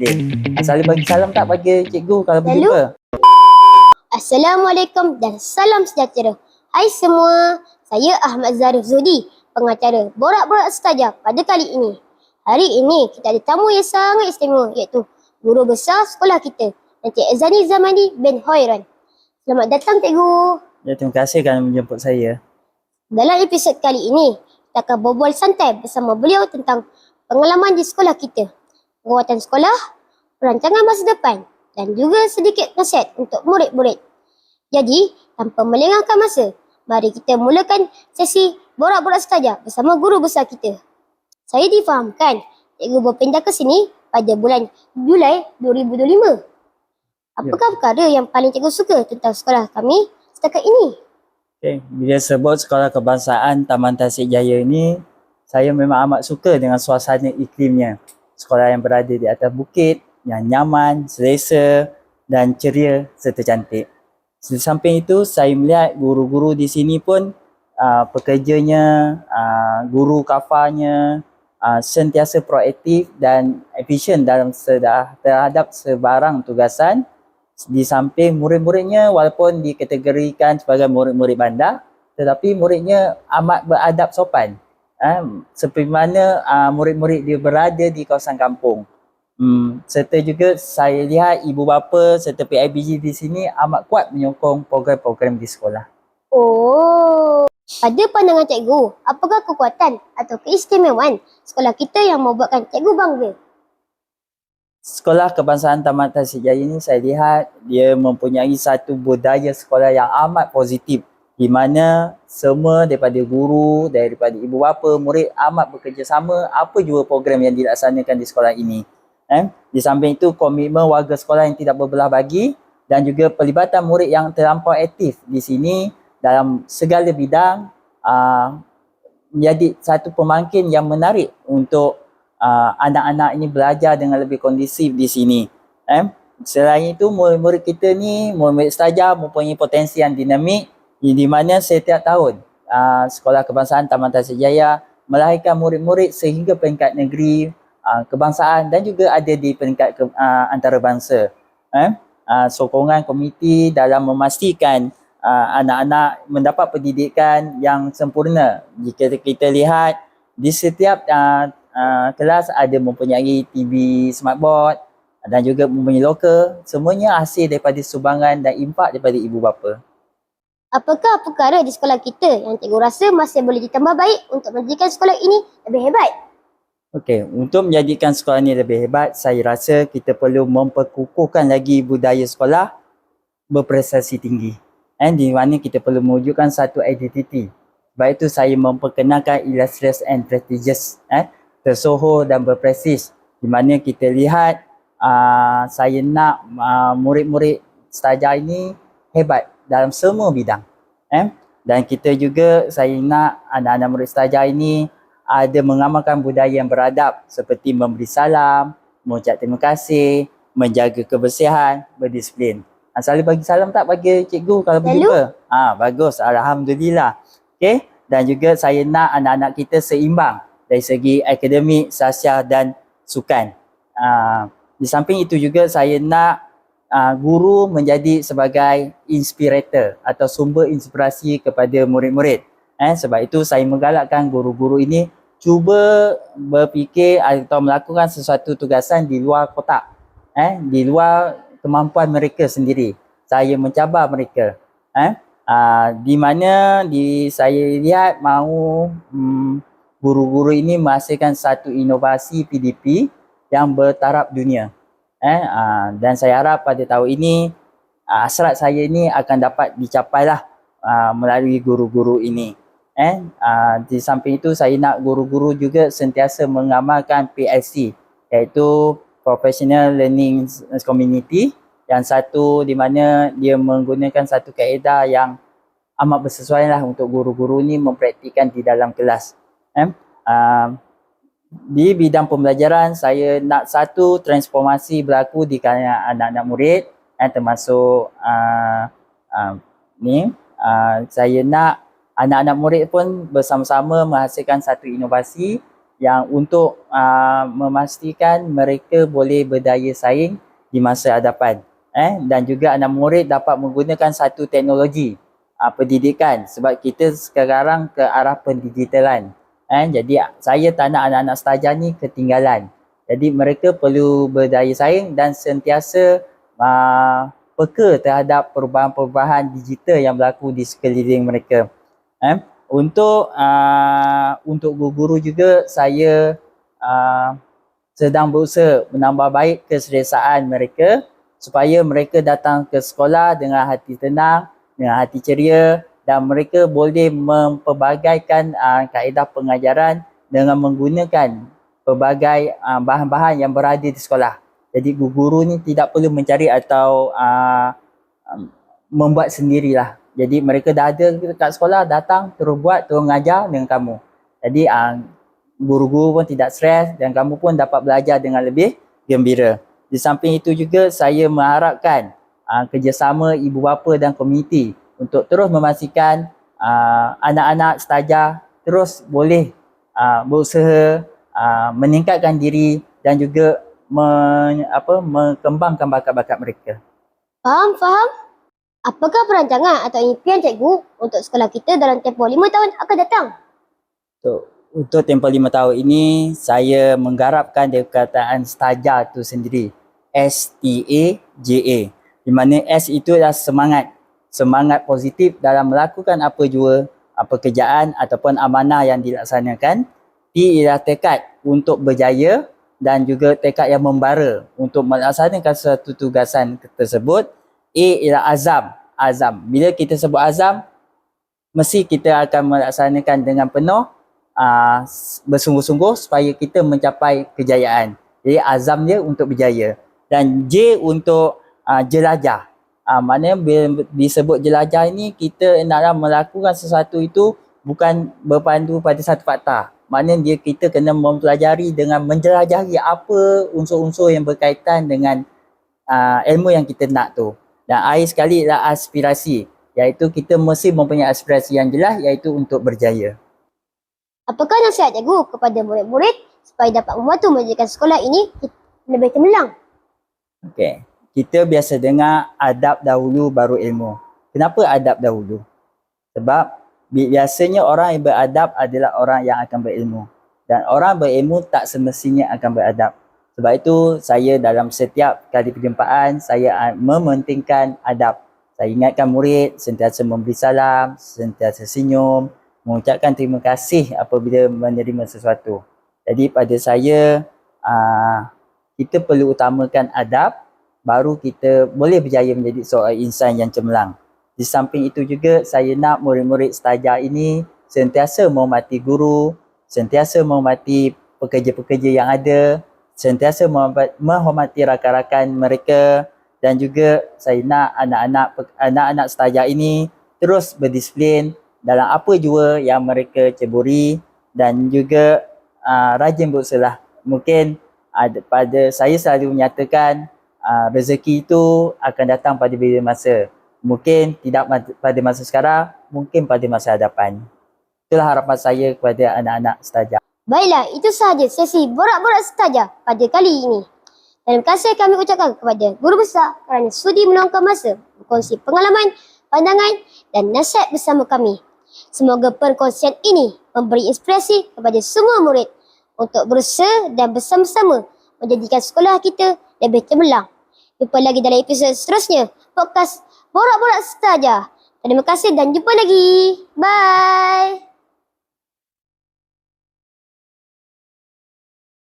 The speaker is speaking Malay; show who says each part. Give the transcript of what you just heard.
Speaker 1: cantik. Saling bagi salam tak bagi cikgu kalau
Speaker 2: Lalu?
Speaker 1: berjumpa?
Speaker 2: Assalamualaikum dan salam sejahtera. Hai semua, saya Ahmad Zarif Zudi, pengacara Borak-Borak Ustazah pada kali ini. Hari ini kita ada tamu yang sangat istimewa iaitu guru besar sekolah kita, Encik Azani Zamani bin Hoiran. Selamat datang cikgu.
Speaker 1: Ya, terima kasih kerana menjemput saya.
Speaker 2: Dalam episod kali ini, kita akan berbual santai bersama beliau tentang pengalaman di sekolah kita, perawatan sekolah, perancangan masa depan dan juga sedikit nasihat untuk murid-murid. Jadi, tanpa melengahkan masa, mari kita mulakan sesi Borak-Borak Ustazah bersama guru besar kita. Saya difahamkan cikgu berpindah ke sini pada bulan Julai 2025. Apakah perkara yang paling cikgu suka tentang sekolah kami setakat ini?
Speaker 1: Okay. Bila sebut Sekolah Kebangsaan Taman Tasik Jaya ini, saya memang amat suka dengan suasana iklimnya. Sekolah yang berada di atas bukit, yang nyaman, selesa dan ceria serta cantik. Di samping itu, saya melihat guru-guru di sini pun pekerjanya, guru kafanya sentiasa proaktif dan efisien dalam terhadap sebarang tugasan. Di samping murid-muridnya walaupun dikategorikan sebagai murid-murid bandar, tetapi muridnya amat beradab sopan. Seperti mana murid-murid dia berada di kawasan kampung. Serta juga saya lihat ibu bapa serta PIBG di sini amat kuat menyokong program-program di sekolah.
Speaker 2: Oh, pada pandangan cikgu, apakah kekuatan atau keistimewaan sekolah kita yang membuatkan cikgu bangga?
Speaker 1: Sekolah Kebangsaan Taman Tasik Jaya ini saya lihat dia mempunyai satu budaya sekolah yang amat positif, di mana semua daripada guru, daripada ibu bapa, murid amat bekerjasama apa jua program yang dilaksanakan di sekolah ini. Di samping itu, komitmen warga sekolah yang tidak berbelah bagi dan juga pelibatan murid yang terlampau aktif di sini dalam segala bidang menjadi satu pemangkin yang menarik untuk anak-anak ini belajar dengan lebih kondusif di sini. Selain itu, murid-murid kita ni, murid-murid ustazah mempunyai potensi yang dinamik di mana setiap tahun Sekolah Kebangsaan Taman Tasik Jaya melahirkan murid-murid sehingga peringkat negeri, kebangsaan dan juga ada di peringkat antarabangsa. Sokongan komiti dalam memastikan anak-anak mendapat pendidikan yang sempurna. Jika kita lihat di setiap kelas ada mempunyai TV smartboard dan juga mempunyai loker, semuanya hasil daripada sumbangan dan impak daripada ibu bapa.
Speaker 2: Apakah perkara di sekolah kita yang cikgu rasa masih boleh ditambah baik untuk menjadikan sekolah ini lebih hebat?
Speaker 1: Okey, untuk menjadikan sekolah ini lebih hebat, saya rasa kita perlu memperkukuhkan lagi budaya sekolah berprestasi tinggi. Di mana kita perlu mewujudkan satu identiti. Sebab itu saya memperkenalkan illustrious and prestigious, tersohor dan berprestij. Di mana kita lihat saya nak murid-murid ustazah ini hebat dalam semua bidang. Dan kita juga, saya nak anak-anak murid ustazah ini ada mengamalkan budaya yang beradab seperti memberi salam, mengucap terima kasih, menjaga kebersihan, berdisiplin. Saling bagi salam tak bagi cikgu kalau berjumpa? Bagus, alhamdulillah. Okey, dan juga saya nak anak-anak kita seimbang dari segi akademik, sosial dan sukan. Di samping itu juga saya nak guru menjadi sebagai inspirator atau sumber inspirasi kepada murid-murid. Sebab itu saya menggalakkan guru-guru ini cuba berfikir atau melakukan sesuatu tugasan di luar kotak, di luar kemampuan mereka sendiri. Saya mencabar mereka. Di mana saya lihat mahu guru-guru ini menghasilkan satu inovasi PDP yang bertaraf dunia. Dan saya harap pada tahun ini hasrat saya ini akan dapat dicapailah melalui guru-guru ini. Di samping itu, saya nak guru-guru juga sentiasa mengamalkan PLC, iaitu Professional Learning Community, yang satu di mana dia menggunakan satu kaedah yang amat bersesuaian lah untuk guru-guru ni mempraktikkan di dalam kelas. Di bidang pembelajaran, saya nak satu transformasi berlaku di kalangan anak-anak murid, termasuk saya nak anak-anak murid pun bersama-sama menghasilkan satu inovasi yang untuk memastikan mereka boleh berdaya saing di masa hadapan. Dan juga anak murid dapat menggunakan satu teknologi pendidikan sebab kita sekarang ke arah pendigitalan. Jadi saya tak nak anak-anak setaja ni ketinggalan. Jadi mereka perlu berdaya saing dan sentiasa peka terhadap perubahan-perubahan digital yang berlaku di sekeliling mereka. Untuk guru-guru juga saya sedang berusaha menambah baik keselesaan mereka supaya mereka datang ke sekolah dengan hati tenang, dengan hati ceria dan mereka boleh mempelbagaikan kaedah pengajaran dengan menggunakan pelbagai bahan-bahan yang berada di sekolah. Jadi guru-guru ni tidak perlu mencari atau membuat sendirilah. Jadi mereka dah ada dekat sekolah, datang, terus buat, terus mengajar dengan kamu. Jadi guru-guru pun tidak stres dan kamu pun dapat belajar dengan lebih gembira. Di samping itu juga saya mengharapkan kerjasama ibu bapa dan komuniti untuk terus memastikan anak-anak setaja terus boleh berusaha meningkatkan diri dan juga mengembangkan bakat-bakat mereka.
Speaker 2: Faham? Apakah perancangan atau impian cikgu untuk sekolah kita dalam tempoh 5 tahun akan datang?
Speaker 1: Untuk tempoh 5 tahun ini, saya menggarapkan dari perkataan setaja itu sendiri. STAJA. Di mana S itu adalah semangat positif dalam melakukan apa jua pekerjaan ataupun amanah yang dilaksanakan. T ialah tekad untuk berjaya dan juga tekad yang membara untuk melaksanakan suatu tugasan tersebut. A ialah azam. Bila kita sebut azam, mesti kita akan melaksanakan dengan penuh bersungguh-sungguh supaya kita mencapai kejayaan. Jadi azam dia untuk berjaya. Dan J untuk jelajah. Maknanya bila disebut jelajah ini, kita naklah melakukan sesuatu itu bukan berpandu pada satu fakta. Maknanya kita kena mempelajari dengan menjelajahi apa unsur-unsur yang berkaitan dengan ilmu yang kita nak tu. Dan akhir sekali adalah aspirasi, iaitu kita mesti mempunyai aspirasi yang jelas, iaitu untuk berjaya.
Speaker 2: Apakah nasihat cikgu kepada murid-murid supaya dapat membantu menjadikan sekolah ini lebih cemerlang?
Speaker 1: Okey, kita biasa dengar adab dahulu baru ilmu. Kenapa adab dahulu? Sebab biasanya orang yang beradab adalah orang yang akan berilmu. Dan orang berilmu tak semestinya akan beradab. Sebab itu saya dalam setiap kali perjumpaan saya mementingkan adab. Saya ingatkan murid sentiasa memberi salam, sentiasa senyum, mengucapkan terima kasih apabila menerima sesuatu. Jadi pada saya, kita perlu utamakan adab, baru kita boleh berjaya menjadi seorang insan yang cemerlang. Di samping itu juga, saya nak murid-murid setaja ini sentiasa menghormati guru, sentiasa menghormati pekerja-pekerja yang ada, sentiasa menghormati rakan-rakan mereka dan juga saya nak anak-anak setaja ini terus berdisiplin dalam apa jua yang mereka ceburi dan juga rajin berusaha. Mungkin pada saya selalu menyatakan rezeki itu akan datang pada bila masa. Mungkin tidak pada masa sekarang, mungkin pada masa hadapan. Itulah harapan saya kepada anak-anak setaja.
Speaker 2: Baiklah, itu sahaja sesi borak-borak setaja pada kali ini. Terima kasih kami ucapkan kepada guru besar kerana sudi meluangkan masa berkongsi pengalaman, pandangan dan nasihat bersama kami. Semoga perkongsian ini memberi inspirasi kepada semua murid untuk berusaha dan bersama-sama menjadikan sekolah kita lebih cemerlang. Jumpa lagi dalam episod seterusnya, podcast Borak-Borak Setaja. Terima kasih dan jumpa lagi. Bye.